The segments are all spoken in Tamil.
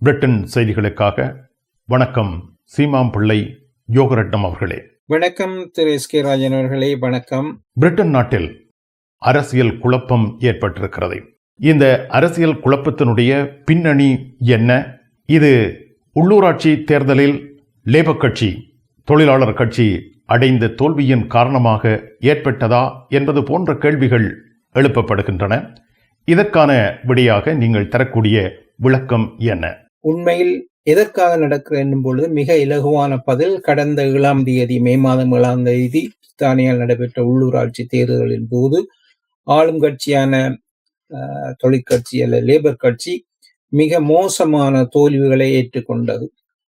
பிரிட்டன் செய்திகளுக்காக வணக்கம். சீமாம் பிள்ளை யோகரட்னம் அவர்களே. வணக்கம் திரு எஸ்.கே. ராஜன் அவர்களே. வணக்கம். பிரிட்டன் நாட்டில் அரசியல் குழப்பம் ஏற்பட்டிருக்கிறது. இந்த அரசியல் குழப்பத்தினுடைய பின்னணி என்ன? இது உள்ளூராட்சி தேர்தலில் லேபர் கட்சி, தொழிலாளர் கட்சி அடைந்த தோல்வியின் காரணமாக ஏற்பட்டதா என்பது போன்ற கேள்விகள் எழுப்பப்படுகின்றன. இதற்கான விடையாக நீங்கள் தரக்கூடிய விளக்கம் என்ன? உண்மையில் எதற்காக நடக்கிறது என்னும் பொழுது மிக இலகுவான பதில், கடந்த 7ஆம் தேதி மே மாதம் 7ஆம் தேதி பிரித்தானியாவில் நடைபெற்ற உள்ளூராட்சி தேர்தல்களின் போது ஆளும் கட்சியான தொழிற்கட்சி அல்ல லேபர் கட்சி மிக மோசமான தோல்விகளை ஏற்றுக்கொண்டது.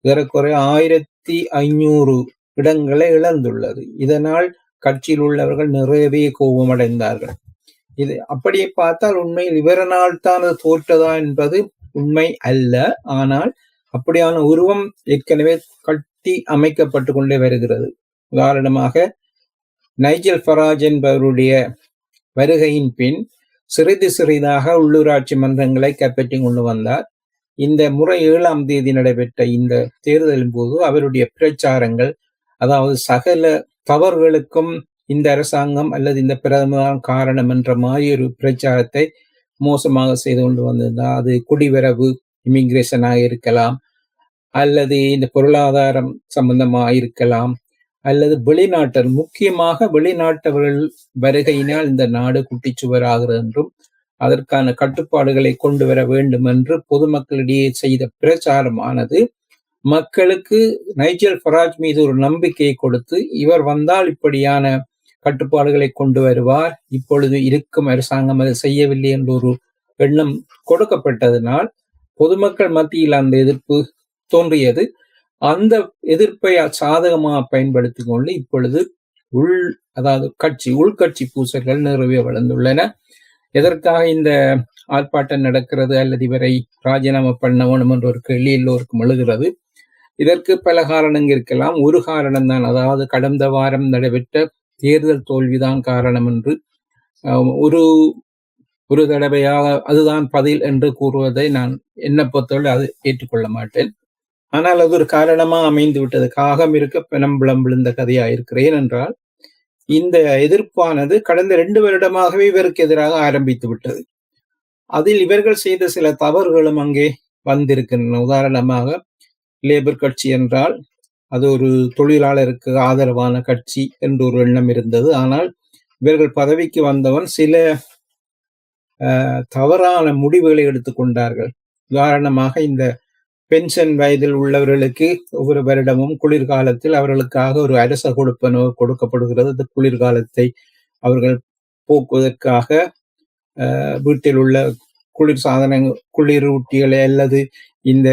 ஏறக்குறைய 1500 இடங்களை இழந்துள்ளது. இதனால் கட்சியில் உள்ளவர்கள் நிறையவே கோபமடைந்தார்கள். இது அப்படியே பார்த்தால் உண்மையில் இவரனால் தான் அது தோற்றதா என்பது உண்மை அல்ல. ஆனால் அப்படியான உருவம் ஏற்கனவே கட்டி அமைக்கப்பட்டு கொண்டே வருகிறது. உதாரணமாக நைஜல் ஃபராஜ் என்பவருடைய வருகையின் பின் சிறிதாக உள்ளூராட்சி மன்றங்களை கைப்பற்றி கொண்டு வந்தார். இந்த முறை 7ஆம் தேதி நடைபெற்ற இந்த தேர்தலின் போது அவருடைய பிரச்சாரங்கள், அதாவது சகல தவறுகளுக்கும் இந்த அரசாங்கம் அல்லது இந்த பிரதமர் காரணம் என்ற மாதிரி ஒரு பிரச்சாரத்தை மோசமாக செய்து கொண்டு வந்திருந்தார். அது குடிவரவு, இமிகிரேஷனாக இருக்கலாம், அல்லது இந்த பொருளாதாரம் சம்பந்தமாக இருக்கலாம், அல்லது வெளிநாட்டர், முக்கியமாக வெளிநாட்டவர்கள் வருகையினால் இந்த நாடு குட்டிச்சுவராகிறது என்றும் அதற்கான கட்டுப்பாடுகளை கொண்டு வர வேண்டும் என்று பொதுமக்களிடையே செய்த பிரச்சாரமானது மக்களுக்கு நைஜல் ஃபராஜ் மீது ஒரு நம்பிக்கையை கொடுத்து, இவர் வந்தால் இப்படியான கட்டுப்பாடுகளை கொண்டு வருவார், இப்பொழுது இருக்கும் அரசாங்கம் அதை செய்யவில்லை என்ற ஒரு எண்ணம் கொடுக்கப்பட்டதனால் பொதுமக்கள் மத்தியில் அந்த எதிர்ப்பு தோன்றியது. அந்த எதிர்ப்பை சாதகமாக பயன்படுத்தி கொண்டு இப்பொழுது உள்கட்சி பூசல்கள் நிறைவே வளர்ந்துள்ளன. எதற்காக இந்த ஆர்ப்பாட்டம் நடக்கிறது அல்லது இவரை ராஜினாமா பண்ண வேணும் என்ற ஒரு கேள்வி எல்லோருக்கும் எழுகிறது. இதற்கு பல காரணங்கள் இருக்கலாம். ஒரு காரணம் தான், அதாவது கடந்த வாரம் நடைபெற்ற தேர்தல் தோல்விதான் காரணம் என்று ஒரு தடவையாக அதுதான் பதில் என்று கூறுவதை நான் என்ன பொறுத்தவரை அது ஏற்றுக்கொள்ள மாட்டேன். ஆனால் அது ஒரு காரணமாக அமைந்து விட்டது. காகம் இருக்க பிணம்புலம் விழுந்த கதையாயிருக்கிறேன் என்றால், இந்த எதிர்ப்பானது கடந்த 2 வருடமாகவே இவருக்கு எதிராக ஆரம்பித்து விட்டது. அதில் இவர்கள் செய்த சில தவறுகளும் அங்கே வந்திருக்கின்றன. உதாரணமாக லேபர் கட்சி என்றால் அது ஒரு தொழிலாளருக்கு ஆதரவான கட்சி என்று ஒரு எண்ணம் இருந்தது. ஆனால் இவர்கள் பதவிக்கு வந்தவன் சில தவறான முடிவுகளை எடுத்துக்கொண்டார்கள். உதாரணமாக இந்த பென்ஷன் வயதில் உள்ளவர்களுக்கு ஒவ்வொரு வருடமும் குளிர்காலத்தில் அவர்களுக்காக ஒரு அரச கொடுப்பனவு கொடுக்கப்படுகிறது. இந்த குளிர்காலத்தை அவர்கள் போக்குவதற்காக வீட்டில் உள்ள குளிரூட்டிகளை அல்லது இந்த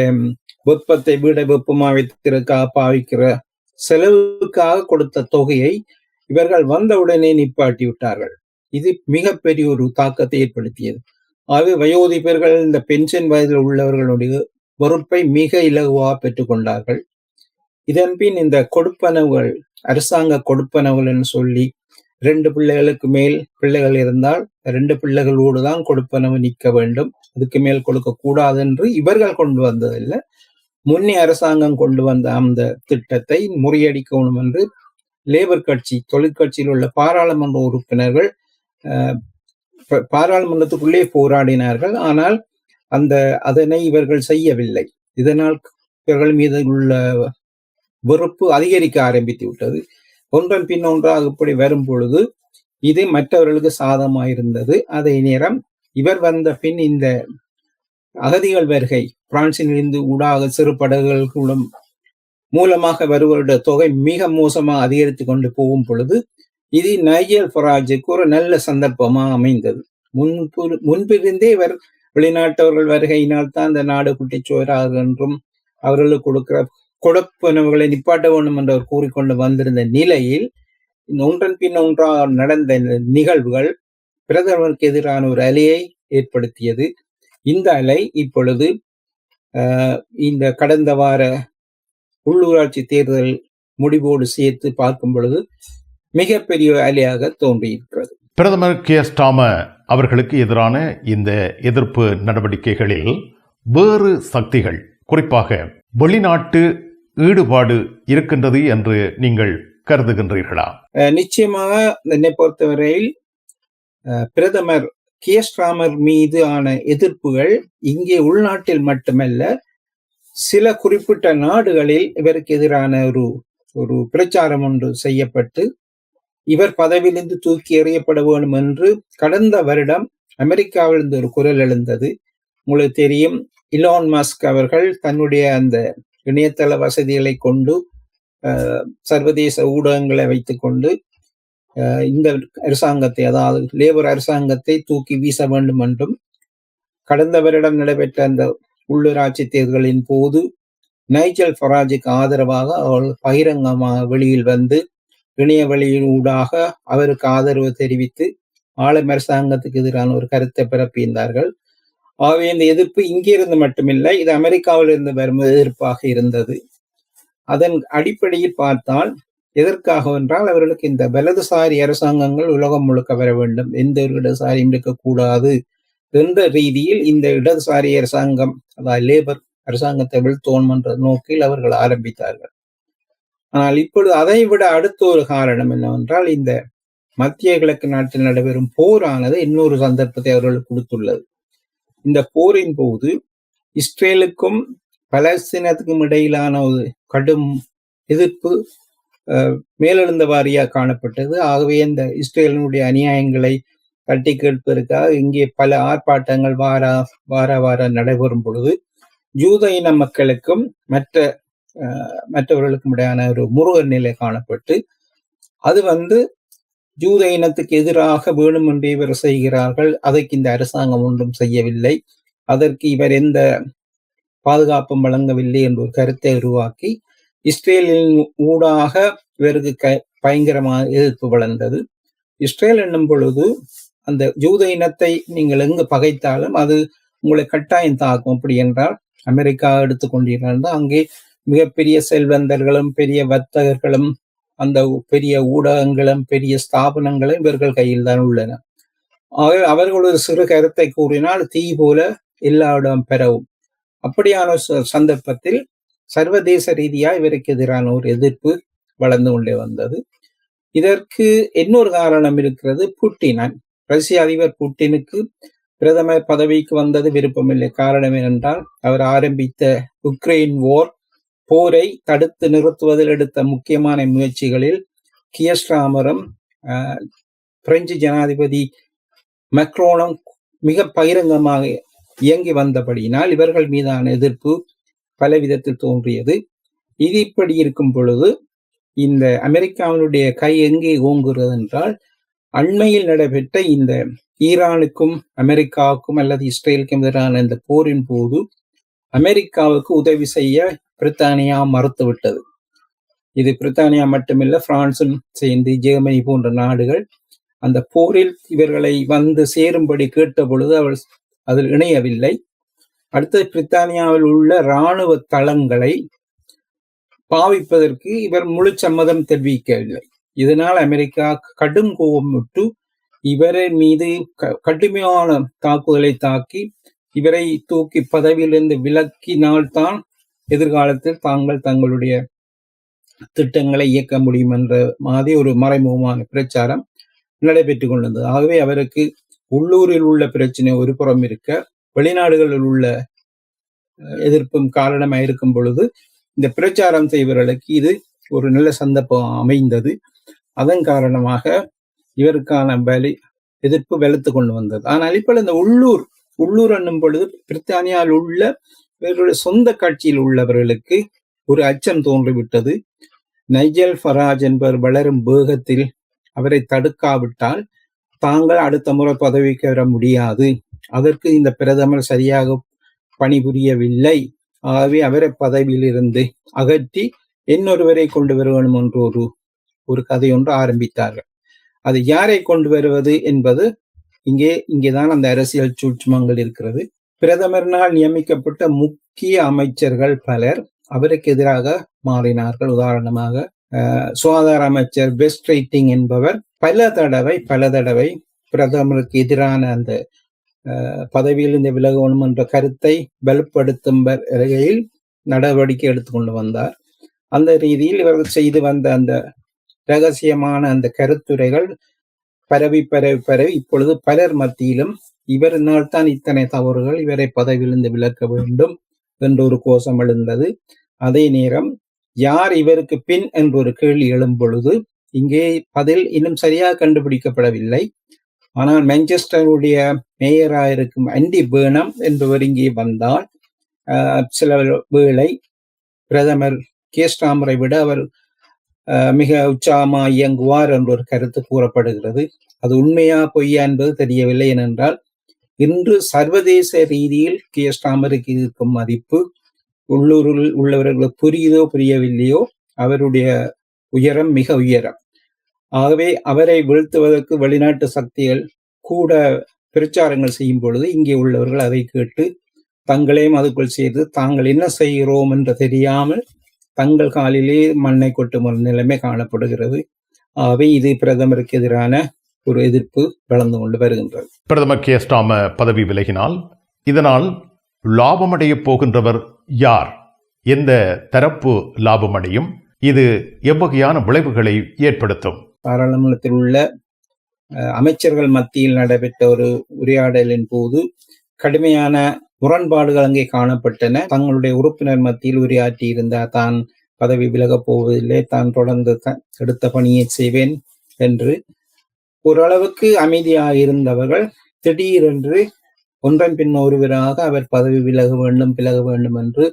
வெப்பத்தை வீட வெப்பமாக வைத்திருக்காக பாவிக்கிற செலவுக்காக கொடுத்த தொகையை இவர்கள் வந்தவுடனே நிப்பாட்டி விட்டார்கள். இது மிகப்பெரிய ஒரு தாக்கத்தை ஏற்படுத்தியது. ஆகவே வயோதிபர்கள் இந்த பென்ஷன் வயதில் உள்ளவர்களுடைய பொறுப்பை மிக இலகுவாக பெற்றுக்கொண்டார்கள். இதன் பின் இந்த கொடுப்பனவுகள், அரசாங்க கொடுப்பனவுகள் என்று சொல்லி 2 பிள்ளைகளுக்கு மேல் பிள்ளைகள் இருந்தால் 2 பிள்ளைகளோடு தான் கொடுப்பனவு நிற்க வேண்டும், அதுக்கு மேல் கொடுக்க கூடாது என்று இவர்கள் கொண்டு வந்ததில்லை. முன்னே அரசாங்கம் கொண்டு வந்த அந்த திட்டத்தை முறியடிக்கணும் என்று லேபர் கட்சி, தொழிற்கட்சியில் உள்ள பாராளுமன்ற உறுப்பினர்கள் பாராளுமன்றத்துக்குள்ளே போராடினார்கள். ஆனால் அதனை இவர்கள் செய்யவில்லை. இதனால் இவர்கள் மீது உள்ள வெறுப்பு அதிகரிக்க ஆரம்பித்து விட்டது. ஒன்றன் பின் ஒன்றாக இப்படி வரும் பொழுது இது மற்றவர்களுக்கு சாதகமாயிருந்தது. அதே நேரம் இவர் வந்த பின் இந்த அகதிகள் வருகை, பிரான்சிலிருந்து ஊடாக சிறு படகுகள் மூலமாக வருவருடைய தொகை மிக மோசமாக அதிகரித்து கொண்டு போகும் பொழுது இது நைஜல் ஃபராஜுக்கு ஒரு நல்ல சந்தர்ப்பமாக அமைந்தது. முன்பிருந்தே இவர் வெளிநாட்டவர்கள் வருகையினால் தான் இந்த நாடு குட்டிச்சுவராக என்றும் அவர்களுக்கு கொடுக்கிற கொடுப்பனவுகளை நிப்பாட்ட வேண்டும் என்று அவர் கூறிக்கொண்டு வந்திருந்த நிலையில் ஒன்றன் பின் ஒன்றாக நடந்த நிகழ்வுகள் பிரதமருக்கு எதிரான ஒரு அலையை ஏற்படுத்தியது. இந்த அலை இப்பொழுது இந்த கடந்த வார உள்ளூராட்சி தேர்தல் முடிவோடு சேர்த்து பார்க்கும் பொழுது மிகப்பெரிய அலையாக தோன்றியிருக்கிறது. பிரதமர் கீர் ஸ்டார்மர் அவர்களுக்கு எதிரான இந்த எதிர்ப்பு நடவடிக்கைகளில் வேறு சக்திகள், குறிப்பாக வெளிநாட்டு ஈடுபாடு இருக்கின்றது என்று நீங்கள் கருதுகின்றீர்களா? நிச்சயமாக என்னை பொறுத்தவரையில் பிரதமர் கியர் ஸ்டார்மர் மீது ஆன எதிர்ப்புகள் இங்கே உள்நாட்டில் மட்டுமல்ல, சில குறிப்பிட்ட நாடுகளில் இவருக்கு எதிரான ஒரு பிரச்சாரம் ஒன்று செய்யப்பட்டு இவர் பதவியிலிருந்து தூக்கி எறியப்பட வேண்டும் என்று கடந்த வருடம் அமெரிக்காவிலிருந்து ஒரு குரல் எழுந்தது. உங்களுக்கு தெரியும், இலான் மஸ்க் அவர்கள் தன்னுடைய அந்த இணையதள வசதிகளை கொண்டு சர்வதேச ஊடகங்களை வைத்துக்கொண்டு இந்த அரசாங்கத்தை, அதாவது லேபர் அரசாங்கத்தை தூக்கி வீச வேண்டும் என்றும், கடந்த வருடம் நடைபெற்ற அந்த உள்ளூராட்சி தேர்தலின் போது நைஜல் ஃபராஜுக்கு ஆதரவாக அவர்கள் பகிரங்கமாக வெளியில் வந்து இணைய வழியூடாக அவருக்கு ஆதரவு தெரிவித்து ஆளும் அரசாங்கத்துக்கு எதிரான ஒரு கருத்தை பிறப்பியிருந்தார்கள். ஆகவே இந்த எதிர்ப்பு இங்கிருந்து மட்டுமில்லை, இது அமெரிக்காவிலிருந்து வரும் எதிர்ப்பாக இருந்தது. அதன் அடிப்படையில் பார்த்தால் எதற்காக என்றால், அவர்களுக்கு இந்த வலதுசாரி அரசாங்கங்கள் உலகம் முழுக்க வர வேண்டும், எந்த ஒரு இடதுசாரியும் இருக்கக்கூடாது என்ற ரீதியில் இந்த இடதுசாரி அரசாங்கம், அதாவது லேபர் அரசாங்கத்தை வீழ்த்தோம் என்ற நோக்கில் அவர்கள் ஆரம்பித்தார்கள். ஆனால் இப்பொழுது அதை விட அடுத்த ஒரு காரணம் என்னவென்றால், இந்த மத்திய கிழக்கு நாட்டில் நடைபெறும் போரானது இன்னொரு சந்தர்ப்பத்தை அவர்களுக்கு கொடுத்துள்ளது. இந்த போரின் போது இஸ்ரேலுக்கும் பலஸ்தீனத்துக்கும் இடையிலான ஒரு கடும் எதிர்ப்பு மேலெழுந்த வாரியாக காணப்பட்டது. ஆகவே இந்த இஸ்ரேலினுடைய அநியாயங்களை தட்டி கேட்பதற்காக இங்கே பல ஆர்ப்பாட்டங்கள் வார நடைபெறும் பொழுது யூத இன மக்களுக்கும் மற்றவர்களுக்கும் இடையான ஒரு முருகன் நிலை காணப்பட்டு, அது யூத இனத்துக்கு எதிராக வேணுமென்றே இவர் செய்கிறார்கள், அதற்கு இந்த அரசாங்கம் ஒன்றும் செய்யவில்லை, அதற்கு இவர் எந்த பாதுகாப்பும் வழங்கவில்லை என்ற ஒரு கருத்தை உருவாக்கி இஸ்ரேலின் ஊடாக இவருக்கு பயங்கரமான எதிர்ப்பு வளர்ந்தது. இஸ்ரேல் என்னும் பொழுது அந்த யூத இனத்தை நீங்கள் எங்கு பகைத்தாலும் அது உங்களை கட்டாயம் தாக்கும். அப்படி என்றால் அமெரிக்கா எடுத்துக்கொண்டிருந்தால் அங்கே மிகப்பெரிய செல்வந்தர்களும் பெரிய வர்த்தகர்களும் அந்த பெரிய ஊடகங்களும் பெரிய ஸ்தாபனங்களும் இவர்கள் கையில் தான் உள்ளன. ஆகவே அவர்கள் ஒரு சிறு கருத்தை கூறினால் தீ போல எல்லா இடம் பெறவும். அப்படியான சந்தர்ப்பத்தில் சர்வதேச ரீதியாக இவருக்கு எதிரான ஒரு எதிர்ப்பு வளர்ந்து கொண்டே வந்தது. இதற்கு இன்னொரு காரணம் இருக்கிறது. புட்டின், ரஷ்ய அதிபர் புட்டினுக்கு பிரதமர் பதவிக்கு வந்தது விருப்பமில்லை. காரணம் என்னென்றால், அவர் ஆரம்பித்த உக்ரைன் போரை தடுத்து நிறுத்துவதில் எடுத்த முக்கியமான முயற்சிகளில் கியர் ஸ்டார்மரும் பிரெஞ்சு ஜனாதிபதி மக்ரோனும் மிக பகிரங்கமாக இயங்கி வந்தபடியினால் இவர்கள் மீதான எதிர்ப்பு பல விதத்தில் தோன்றியது. இது இப்படி இருக்கும் பொழுது இந்த அமெரிக்காவினுடைய கை எங்கே ஓங்குகிறது என்றால், அண்மையில் நடைபெற்ற இந்த ஈரானுக்கும் அமெரிக்காவுக்கும் அல்லது இஸ்ரேலுக்கும் எதிரான இந்த போரின் போது அமெரிக்காவுக்கு உதவி செய்ய பிரித்தானியா மறுத்துவிட்டது. இது பிரித்தானியா மட்டுமில்லை, பிரான்சும் சேர்ந்து ஜெர்மனி போன்ற நாடுகள் அந்த போரில் இவர்களை சேரும்படி கேட்ட பொழுது அவள் அதில் இணையவில்லை. அடுத்தது, பிரித்தானியாவில் உள்ள இராணுவ தளங்களை பாவிப்பதற்கு இவர் முழு சம்மதம் தெரிவிக்கவில்லை. இதனால் அமெரிக்கா கடும் கோபம் விட்டு இவரின் மீது கடுமையான தாக்குதலை தாக்கி இவரை தூக்கி பதவியிலிருந்து விலக்கினால்தான் எதிர்காலத்தில் தங்களுடைய திட்டங்களை இயக்க முடியும் என்ற மாதிரி ஒரு மறைமுகமான பிரச்சாரம் நடைபெற்றுக் கொண்டிருந்தது. ஆகவே அவருக்கு உள்ளூரில் உள்ள பிரச்சனை ஒரு புறம் இருக்க, வெளிநாடுகளில் உள்ள எதிர்ப்பும் காரணமாக இருக்கும் பொழுது இந்த பிரச்சாரம் செய்பவர்களுக்கு இது ஒரு நல்ல சந்தர்ப்பம் அமைந்தது. அதன் காரணமாக இவருக்கான எதிர்ப்பு வெளுத்து கொண்டு வந்தது. ஆனால் இப்ப இந்த உள்ளூர் என்னும் பொழுது பிரித்தானியாவில் உள்ள இவர்களுடைய சொந்த கட்சியில் உள்ளவர்களுக்கு ஒரு அச்சம் தோன்றிவிட்டது. நைஜல் ஃபராஜ் என்பவர் வளரும் வேகத்தில் அவரை தடுக்காவிட்டால் தாங்கள் அடுத்த முறை பதவிக்கு வர முடியாது, அதற்கு இந்த பிரதமர் சரியாக பணிபுரியவில்லை, ஆகவே அவரை பதவியில் இருந்து அகற்றி இன்னொருவரை கொண்டு வர வேண்டும் என்று ஒரு கதை ஒன்று ஆரம்பித்தார்கள். அது யாரை கொண்டு வருவது என்பது இங்கேதான் அந்த அரசியல் சூட்சுமங்கள் இருக்கிறது. பிரதமரினால் நியமிக்கப்பட்ட முக்கிய அமைச்சர்கள் பலர் அவருக்கு எதிராக மாறினார்கள். உதாரணமாக சுகாதார அமைச்சர் வெஸ்ட் ரைட்டிங் என்பவர் பல தடவை பிரதமருக்கு எதிரான அந்த பதவியில் இந்த விலகணும் என்ற கருத்தை வலுப்படுத்தும் வகையில் நடவடிக்கை எடுத்துக்கொண்டு வந்தார். அந்த ரீதியில் இவர்கள் செய்து வந்த அந்த ரகசியமான அந்த கருத்துரைகள் பரவி இப்பொழுது பலர் மத்தியிலும் இவரினால் தான் இத்தனை தவறுகள், இவரை பதவியிலிருந்து விலக்க வேண்டும் என்ற ஒரு கோஷம் எழுந்தது. அதே நேரம் யார் இவருக்கு பின் என்ற ஒரு கேள்வி எழும் பொழுது இங்கே பதில் இன்னும் சரியாக கண்டுபிடிக்கப்படவில்லை. ஆனால் மான்செஸ்டருடைய மேயராக இருக்கும் ஆண்டி பேர்னம் என்பவர் இங்கே வந்தால் சில வேளை பிரதமர் கீர் ஸ்டார்மரை விட அவர் மிக உற்சாகமாக இயங்குவார் என்ற ஒரு கருத்து கூறப்படுகிறது. அது உண்மையா பொய்யா என்பது தெரியவில்லை. ஏனென்றால் இன்று சர்வதேச ரீதியில் கீர் ஸ்டார்மருக்கு இருக்கும் மதிப்பு உள்ளூரில் உள்ளவர்களுக்கு புரியுதோ புரியவில்லையோ அவருடைய உயரம் மிக உயரம். ஆகவே அவரை வீழ்த்துவதற்கு வெளிநாட்டு சக்திகள் கூட பிரச்சாரங்கள் செய்யும் பொழுது இங்கே உள்ளவர்கள் அதை கேட்டு தங்களையும் அதுக்குள் சேர்த்து தாங்கள் என்ன செய்கிறோம் என்று தெரியாமல் தங்கள் காலிலே மண்ணை கொட்டும் ஒரு நிலைமை காணப்படுகிறது. ஆகவே இது பிரதமருக்கு எதிரான ஒரு எதிர்ப்பு வளர்ந்து கொண்டு வருகின்றது. பிரதமர் கீர் ஸ்டார்மர் பதவி விலகினால் இதனால் லாபமடைய போகின்றவர் யார்? எந்த தரப்பு லாபமடையும்? இது எவ்வகையான விளைவுகளை ஏற்படுத்தும்? பாராளுமன்றத்தில் உள்ள அமைச்சர்கள் மத்தியில் நடைபெற்ற ஒரு உரையாடலின் போது கடுமையான முரண்பாடுகள் அங்கே காணப்பட்டன. தங்களுடைய உறுப்பினர் மத்தியில் உரையாற்றி இருந்தார், தான் பதவி விலகப் போவதில்லை, தான் தொடர்ந்து எடுத்த பணியை செய்வேன் என்று. ஓரளவுக்கு அமைதியாக இருந்தவர்கள் திடீரென்று ஒன்றன் பின் ஒருவராக அவர் பதவி விலக வேண்டும் என்று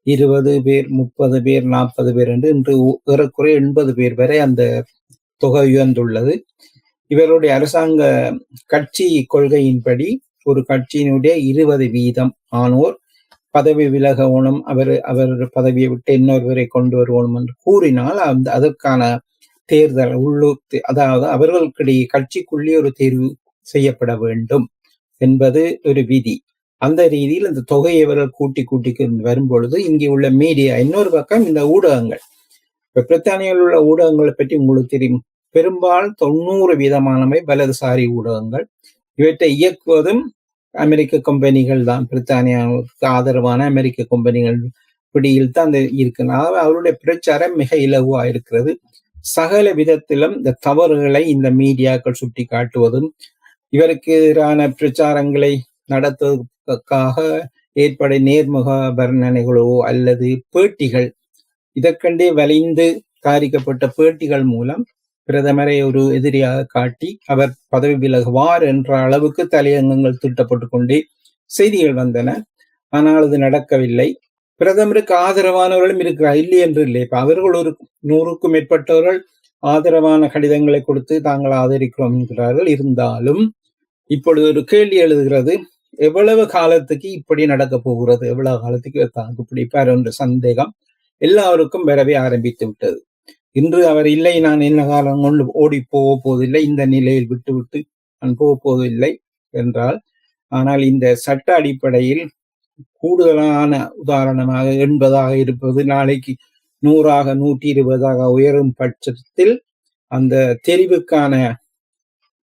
20 பேர், 30 பேர், 40 பேர் என்று இன்று ஏறக்குறைய 80 பேர் வரை அந்த தொகை உயர்ந்துள்ளது. இவருடைய அரசாங்க கட்சி கொள்கையின்படி ஒரு கட்சியினுடைய 20% ஆனோர் பதவி விலகணும், அவர் பதவியை விட்டு இன்னொருவரை கொண்டு வருவோம் என்று கூறினால் அதற்கான தேர்தல் அதாவது அவர்களுக்கிடையே கட்சிக்குள்ளே ஒரு தேர்வு செய்யப்பட வேண்டும் என்பது ஒரு விதி. அந்த ரீதியில் இந்த தொகையை இவர்கள் கூட்டி வரும்பொழுது இங்கே உள்ள மீடியா, இன்னொரு பக்கம் இந்த ஊடகங்கள், இப்ப பிரித்தானியாவில் உள்ள ஊடகங்களை பற்றி உங்களுக்கு தெரியும், பெரும்பாலும் 90% வலதுசாரி ஊடகங்கள். இவற்றை இயக்குவதும் அமெரிக்க கம்பெனிகள் தான். பிரித்தானியாவுக்கு ஆதரவான அமெரிக்க கம்பெனிகள் பிடியில் தான் இருக்கிறது. அவருடைய பிரச்சாரம் மிக இலகுவா இருக்கிறது. சகல விதத்திலும் இந்த தவறுகளை இந்த மீடியாக்கள் சுட்டி காட்டுவதும் இவருக்கு எதிரான பிரச்சாரங்களை நடத்துவதற்காக ஏற்பட நேர்முக வர்ணனைகளோ அல்லது பேட்டிகள், இதற்கண்டே வலிந்து தயாரிக்கப்பட்ட பேட்டிகள் மூலம் பிரதமரை ஒரு எதிரியாக காட்டி அவர் பதவி விலகுவார் என்ற அளவுக்கு தலையங்கங்கள் திட்டப்பட்டு கொண்டே செய்திகள் வந்தன. ஆனால் அது நடக்கவில்லை. பிரதமருக்கு ஆதரவானவர்களும் இருக்கிறார், இல்லை என்று இல்லை. இப்ப அவர்கள் ஒரு 100க்கும் மேற்பட்டவர்கள் ஆதரவான கடிதங்களை கொடுத்து தாங்கள் ஆதரிக்கிறோம் என்கிறார்கள். இருந்தாலும் இப்பொழுது ஒரு கேள்வி எழுதுகிறது, எவ்வளவு காலத்துக்கு இப்படி நடக்க போகிறது, எவ்வளவு காலத்துக்கு தாக்கு பிடிப்பார் என்ற சந்தேகம் எல்லாருக்கும் வரவே ஆரம்பித்து விட்டது. இன்று அவர் இல்லை, நான் என்ன காலம் கொண்டு ஓடி போவதில்லை, இந்த நிலையில் விட்டு நான் போவதில்லை என்றால், ஆனால் இந்த சட்ட அடிப்படையில் கூடுதலான உதாரணமாக 80 இருப்பது நாளைக்கு 100 120 உயரும் பட்சத்தில் அந்த தெரிவுக்கான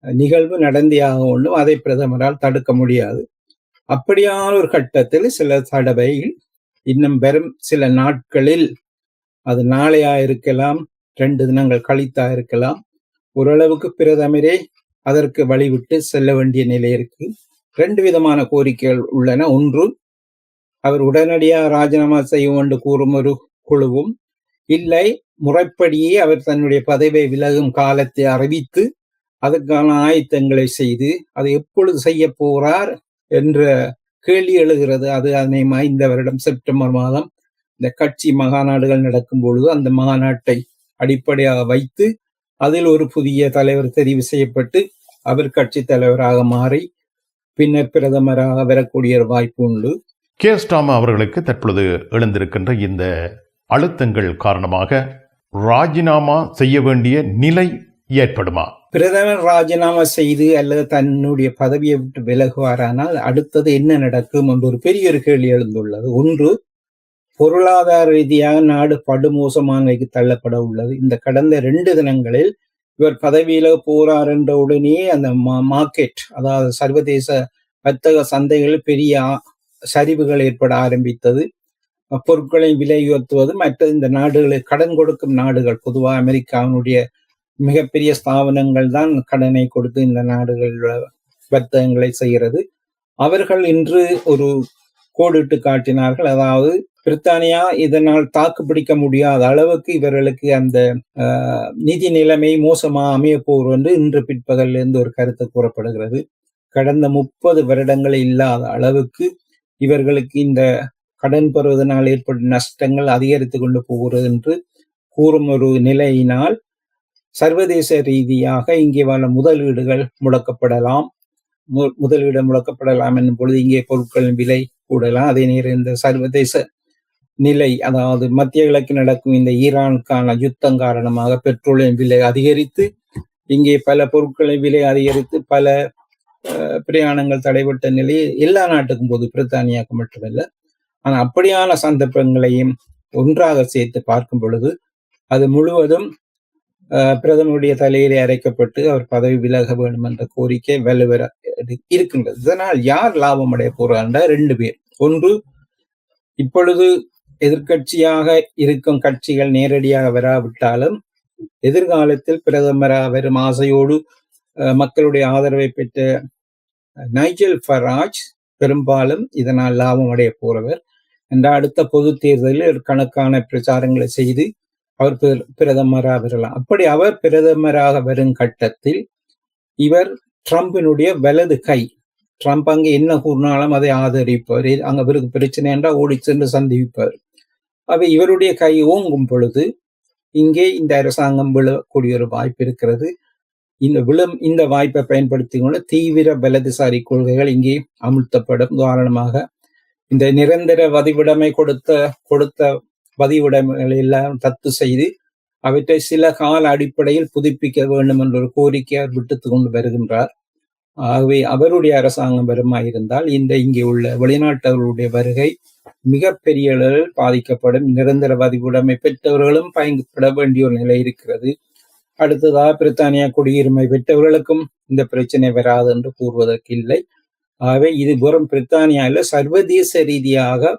நிகழ்வு நடந்தியாக ஒன்றும் அதை பிரதமரால் தடுக்க முடியாது. அப்படியான ஒரு கட்டத்தில் சில தடவையில் இன்னும் வரும் சில நாட்களில், அது நாளையா இருக்கலாம், 2 தினங்கள் கழித்தா இருக்கலாம், ஓரளவுக்கு பிரதமரே அதற்கு வழிவிட்டு செல்ல வேண்டிய நிலை இருக்கு. 2 விதமான கோரிக்கைகள் உள்ளன. ஒன்று, அவர் உடனடியாக ராஜினாமா செய்யும் என்று கூறும் ஒரு குழுவும், இல்லை முறைப்படியே அவர் தன்னுடைய பதவியை விலகும் காலத்தை அறிவித்து அதற்கான ஆயத்தங்களை செய்து அதை எப்பொழுது செய்ய போகிறார் என்ற கேள்வி எழுகிறது. அது இந்த வருடம் செப்டம்பர் மாதம் இந்த கட்சி மகாநாடுகள் நடக்கும் பொழுது அந்த மகாநாட்டை அடிப்படையாக வைத்து அதில் ஒரு புதிய தலைவர் தெரிவு செய்யப்பட்டு அவர் கட்சி தலைவராக மாறி பின்னர் பிரதமராக வரக்கூடிய வாய்ப்பு உண்டு. கீர் ஸ்டார்மர் அவர்களுக்கு தற்பொழுது எழுந்திருக்கின்ற இந்த அழுத்தங்கள் காரணமாக ராஜினாமா செய்ய வேண்டிய நிலை ஏற்படுமா? பிரதமர் ராஜினாமா செய்து அல்லது தன்னுடைய பதவியை விட்டு விலகுவாரானால் அடுத்தது என்ன நடக்கும் என்று ஒரு பெரிய ஒரு கேள்வி எழுந்துள்ளது. ஒன்று, பொருளாதார ரீதியாக நாடு படுமோசமான நிலைக்கு தள்ளப்பட உள்ளது. இந்த கடந்த 2 தினங்களில் இவர் பதவியில போறார் என்ற உடனே அந்த மார்க்கெட், அதாவது சர்வதேச வர்த்தக சந்தைகளில் பெரிய சரிவுகள் ஏற்பட ஆரம்பித்தது. பொருட்களை விலை உயர்த்துவது, மற்ற இந்த நாடுகளுக்கு கடன் கொடுக்கும் நாடுகள், பொதுவாக அமெரிக்காவினுடைய மிகப்பெரிய ஸ்தாபனங்கள் தான் கடனை கொடுத்து இந்த நாடுகள் வர்த்தகங்களை செய்கிறது. அவர்கள் இன்று ஒரு கோடிட்டு காட்டினார்கள். அதாவது பிரித்தானியா இதனால் தாக்கு பிடிக்க முடியாத அளவுக்கு இவர்களுக்கு அந்த நிதி நிலைமை மோசமாக அமைய போகிறது என்று இன்று பிற்பகலிருந்து ஒரு கருத்து கூறப்படுகிறது. கடந்த 30 வருடங்கள் இல்லாத அளவுக்கு இவர்களுக்கு இந்த கடன் பெறுவதனால் ஏற்படும் நஷ்டங்கள் அதிகரித்து கொண்டு போகிறது என்று கூறும் ஒரு நிலையினால் சர்வதேச ரீதியாக இங்கே வர முதலீடுகள் முடக்கப்படலாம். முதலீடு முடக்கப்படலாம் என்னும் பொழுது இங்கே பொருட்களின் விலை கூடலாம். அதே நேரம் இந்த சர்வதேச நிலை, அதாவது மத்திய கிழக்கு நடக்கும் இந்த ஈரானுக்கான யுத்தம் காரணமாக பெட்ரோலின் விலை அதிகரித்து இங்கே பல பொருட்களின் விலை அதிகரித்து பல பிரயாணங்கள் தடைபட்ட நிலையை எல்லா நாட்டுக்கும் போது, பிரித்தானியாவுக்கு மட்டுமல்ல. ஆனால் அப்படியான சந்தர்ப்பங்களையும் ஒன்றாக சேர்த்து பார்க்கும் பொழுது அது முழுவதும் பிரதமருடைய தலையிலே அரைக்கப்பட்டு அவர் பதவி விலக வேண்டும் என்ற கோரிக்கை வலுவர இருக்கின்றது. இதனால் யார் லாபம் அடைய போறாங்க? 2 பேர். ஒன்று, இப்பொழுது எதிர்கட்சியாக இருக்கும் கட்சிகள் நேரடியாக வராவிட்டாலும் எதிர்காலத்தில் பிரதமராக வரும் ஆசையோடு மக்களுடைய ஆதரவை பெற்ற நைஜல் ஃபராஜ் பெரும்பாலும் இதனால் லாபம் அடைய போறவர் என்ற அடுத்த பொது தேர்தலில் கணக்கான பிரச்சாரங்களை செய்து அவர் பிரதமராக வரலாம். அப்படி அவர் பிரதமராக வரும் கட்டத்தில் இவர் ட்ரம்பினுடைய வலது கை. ட்ரம்ப் அங்கே என்ன கூறினாலும் அதை ஆதரிப்பார். அங்க அவருக்கு பிரச்சனை என்றால் ஓடி சென்று சந்திப்பார். அவை இவருடைய கை ஓங்கும் பொழுது இங்கே இந்த அரசாங்கம் விழக்கூடிய ஒரு வாய்ப்பு இருக்கிறது. இந்த வாய்ப்பை பயன்படுத்தி கொண்டு தீவிர வலதுசாரி கொள்கைகள் இங்கே அமுழ்த்தப்படும். உதாரணமாக இந்த நிரந்தர வதிவிடமை கொடுத்த வதிவிடங்களை எல்லாம் ரத்து செய்து அவற்றை சில கால அடிப்படையில் புதுப்பிக்க வேண்டும் என்ற ஒரு கோரிக்கையை அவர் விட்டுத்து கொண்டு வருகின்றார். ஆகவே அவருடைய அரசாங்கம் வருமாயிருந்தால் இங்கே உள்ள வெளிநாட்டவர்களுடைய வருகை மிகப்பெரிய அளவில் பாதிக்கப்படும். நிரந்தர வதிவிடமை பெற்றவர்களும் பயன்பட வேண்டிய ஒரு நிலை இருக்கிறது. அடுத்ததாக பிரித்தானியா குடியுரிமை பெற்றவர்களுக்கும் இந்த பிரச்சனை வராது என்று கூறுவதற்கு இல்லை. ஆகவே இது வெறும் பிரித்தானியாவில் சர்வதேச ரீதியாக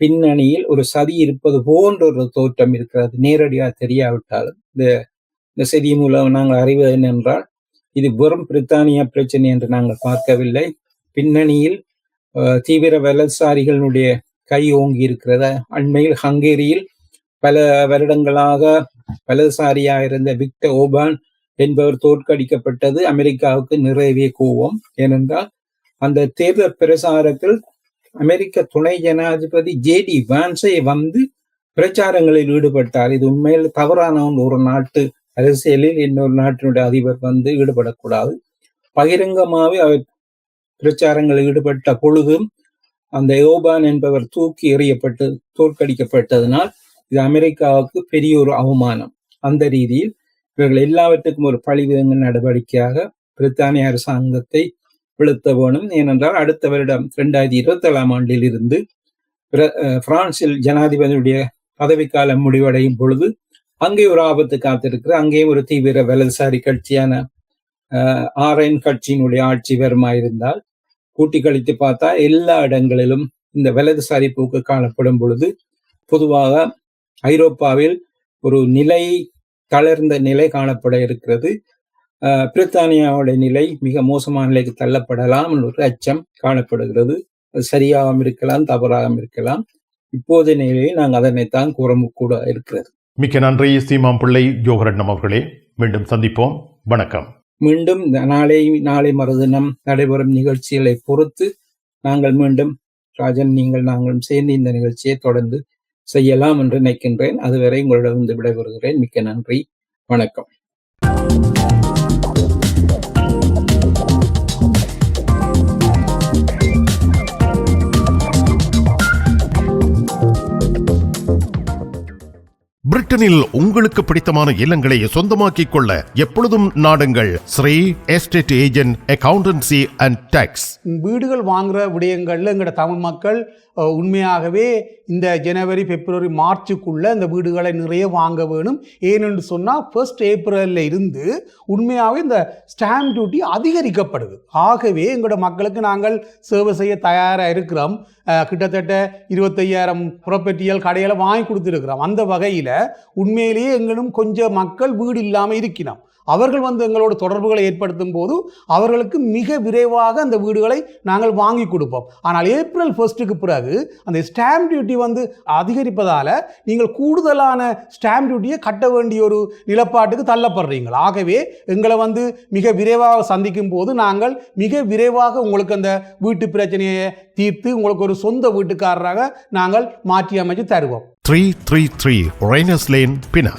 பின்னணியில் ஒரு சதி இருப்பது போன்ற ஒரு தோற்றம் இருக்கிறது. நேரடியாக தெரியாவிட்டாலும் இந்த செய்தி மூலம் நாங்கள் அறிவது என்னென்றால் இது வெறும் பிரித்தானியா பிரச்சனை என்று நாங்கள் பார்க்கவில்லை. பின்னணியில் தீவிர வலதுசாரிகளுடைய கை ஓங்கி இருக்கிறது. அண்மையில் ஹங்கேரியில் பல வருடங்களாக வலதுசாரியாக இருந்த விக்டர் ஓபான் என்பவர் தோற்கடிக்கப்பட்டது அமெரிக்காவுக்கு நிறைவே கோபம். ஏனென்றால் அந்த தேர்தல் பிரச்சாரத்தில் அமெரிக்க துணை ஜனாதிபதி ஜேடி வான்ஸை வந்து பிரச்சாரங்களில் ஈடுபட்டார். இது உண்மையில் தவறான ஒரு நாட்டு அரசியலில் இன்னொரு நாட்டினுடைய அதிபர் வந்து ஈடுபடக்கூடாது. பகிரங்கமாகவே அவர் பிரச்சாரங்களில் ஈடுபட்ட பொழுதும் அந்த ஓபான் என்பவர் தூக்கி எறியப்பட்டு தோற்கடிக்கப்பட்டதனால் இது அமெரிக்காவுக்கு பெரிய ஒரு அவமானம். அந்த ரீதியில் இவர்கள் எல்லாவற்றுக்கும் ஒரு பழிவாங்க நடவடிக்கையாக பிரித்தானிய அரசாங்கத்தை வீழ்த்த வேணும். ஏனென்றால் அடுத்த வருடம் 2027 ஆண்டில் இருந்து பிரான்சில் ஜனாதிபதியுடைய பதவிக்காலம் முடிவடையும் பொழுது அங்கே ஒரு ஆபத்து காத்திருக்கிறது. அங்கேயும் ஒரு தீவிர வலதுசாரி கட்சியான RN கட்சியினுடைய ஆட்சி வருமாயிருந்தால் கூட்டி கழித்து பார்த்தா எல்லா இடங்களிலும் இந்த வலதுசாரி போக்கு காணப்படும் பொழுது பொதுவாக ஐரோப்பாவில் ஒரு நிலை தளர்ந்த நிலை காணப்பட இருக்கிறது. பிரித்தானியாவுடைய நிலை மிக மோசமான நிலைக்கு தள்ளப்படலாம் ஒரு அச்சம் காணப்படுகிறது. அது சரியாகவும் இருக்கலாம், தவறாகவும் இருக்கலாம். இப்போதைய நிலையில் நாங்கள் அதனைத்தான் கூறக்கூட இருக்கிறது. மிக்க நன்றி சீமாம் பிள்ளை யோகரட்னம் அவர்களே. மீண்டும் சந்திப்போம். வணக்கம். மீண்டும் நாளை மறுதினம் நடைபெறும் நிகழ்ச்சிகளை பொறுத்து நாங்கள் மீண்டும் ராஜன் நாங்களும் சேர்ந்து இந்த நிகழ்ச்சியை தொடர்ந்து செய்யலாம் என்று நினைக்கின்றேன். அதுவரை உங்களிடம் விடைபெறுகிறேன். மிக்க நன்றி. வணக்கம். பிரிட்டனில் உங்களுக்கு பிடித்தமான இல்லங்களை சொந்தமாக்கிக் கொள்ள எப்பொழுதும் நாடுங்கள் Sri estate agent accountancy and tax. வீடுகள் வாங்குற விடயங்கள்ல எங்களோட தமிழ் மக்கள் உண்மையாகவே இந்த ஜனவரி பிப்ரவரி மார்ச்சுக்குள்ளே இந்த வீடுகளை நிறைய வாங்க வேணும். ஏனென்று சொன்னால் 1 ஏப்ரலில் இருந்து உண்மையாகவே இந்த ஸ்டாம்ப் டியூட்டி அதிகரிக்கப்படுது. ஆகவே எங்களோட மக்களுக்கு நாங்கள் சேவை செய்ய தயாராக இருக்கிறோம். கிட்டத்தட்ட 25,000 ப்ராப்பர்ட்டிகள் கடையில் வாங்கி கொடுத்துருக்கிறோம். அந்த வகையில் உண்மையிலேயே எங்களும் கொஞ்சம் மக்கள் வீடு இல்லாமல் இருக்கிறோம். அவர்கள் எங்களோட தொடர்புகளை ஏற்படுத்தும் போது அவர்களுக்கு மிக விரைவாக அந்த வீடுகளை நாங்கள் வாங்கி கொடுப்போம். ஆனால் ஏப்ரல் 1க்கு பிறகு அந்த ஸ்டாம்ப் டியூட்டி அதிகரிப்பதால் நீங்கள் கூடுதலான ஸ்டாம்ப் டியூட்டியை கட்ட வேண்டிய ஒரு நிலப்பாட்டுக்கு தள்ளப்படுறீங்க. ஆகவே எங்களை மிக விரைவாக சந்திக்கும் போது நாங்கள் மிக விரைவாக உங்களுக்கு அந்த வீட்டு பிரச்சனையை தீர்த்து உங்களுக்கு ஒரு சொந்த வீட்டுக்காரராக நாங்கள் மாற்றி அமைச்சு தருவோம். 333 Rainers Lane, Pinner.